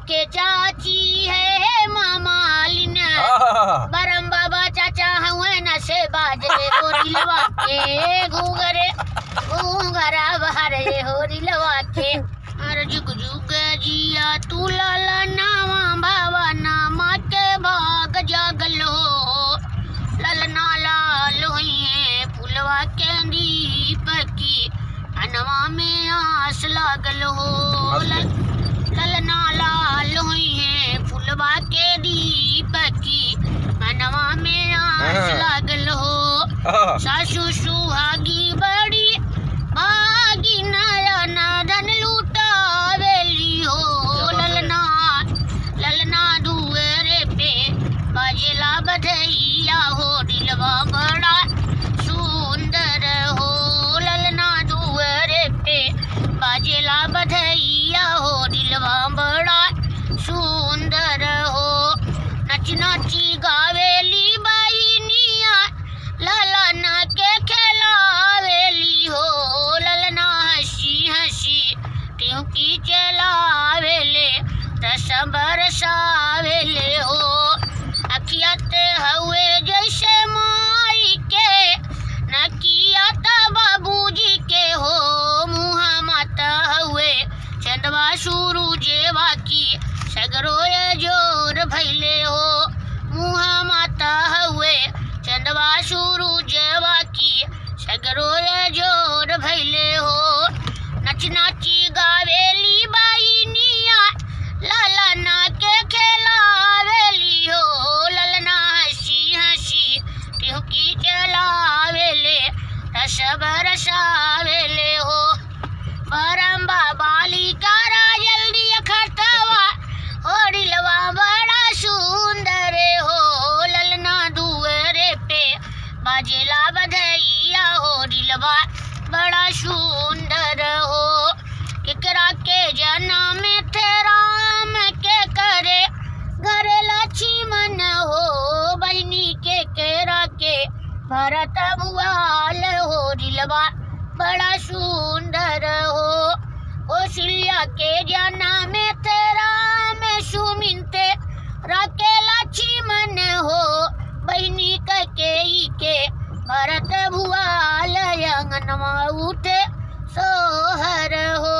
लके चाची है मामालिन बरम बाबा चाचा हुए न से बाजे हो दिलवा के घूंघरा बहरे हो दिलवा के अरे जुग जुग जिया तू लाला नावा बाबा नामा के भाग जागल हो ललना लाल हुई है फुलवा के दीप की अनवा में आस लागल हो ललना लाल हुई है फुलवा के दीप की अनवा में आस लागल हो सासू सुहागी बड़ी भागी नयन धन लूटावेली हो ललना दुअरे पे बाजेला बधैया हो दिलवा बड़ा सुंदर हो ललना दुअरे पे बाजेला बधैया हो दिलवा बड़ा सुंदर हो नच नाची गावेली बाईनिया ललना के खेलावेली हो ललना हंसी हंसी ट्यूकी चलावेले रस बरसावेले हो अखियाते हुए जैसे माई के नकियाता बाबूजी के हो मुहा माता हुए चंदवा शुरू जेवा की सगरोए जोर भैले हो मुहा माता हुए चंदवा शुरू जेवा की सगरोए जोर भैले हो नच नाची गावेली बाईनिया ललना के खेलावेली हो ललना हंसी हंसी ट्यूकी चलावेले रस बरसावेले हो परम बाबाली कारा जल्दी अखरतवा हो दिलवा बड़ा सुंदर हो ललना दुअरे पे बाजेला बधैया हो दिलवा बड़ा सुंदर हो केकरा के जन्म थे राम के करे घरे लक्ष्मण हो बहनी के केरा के भरत भुआल हो दिलवा बड़ा सुंदर हो कौशल्या के जन्म थे राम सुमिनते राके लक्ष्मण हो बहनी के भरत भुआल अंगनवा उठे सोहर हो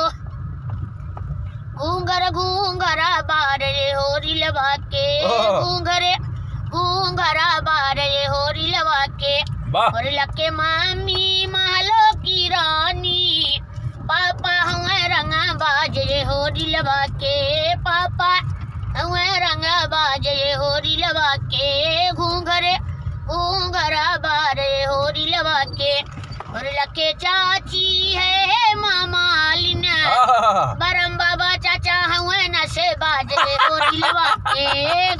घूंघरा बारे हो रिलवा के घूंघरा बारे हो रिलवा के और लके मामी महलो की रानी पापा हुए रंगा बाजे हो रिलवा के पापा हुए रंगा बाजे हो रिलवा के घूंघरा बारे हो रिलवा के और लके चाची है मामालिन बरम बाबा चाचा हुए न से बाजे हो रिलवा के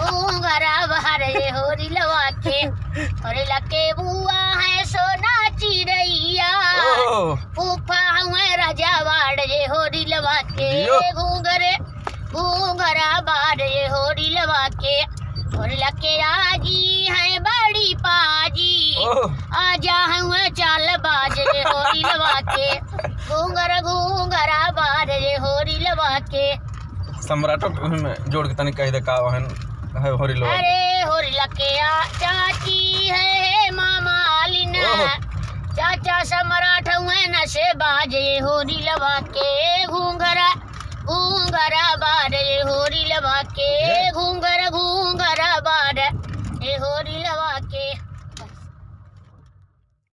घूंघरा बहरे हो रिलवा के और लके बुआ है सोना चिड़ैया फूफा हुए राजा वाड़े हो रिलवा के घूंघरा बारे हो रिलवा के और लके आजी है बड़ी पाजी आजा हुए चाल बाजे हो रिलवा के घूंघरा बारे हो रिलवा के सम्राटो में जोड़ के तनी कह दे का है हो रिलवा अरे हो रिला के चाची है मामालिन चाचा सम्राट हुए न से बाजे हो रिलवा के घूंघरा बारे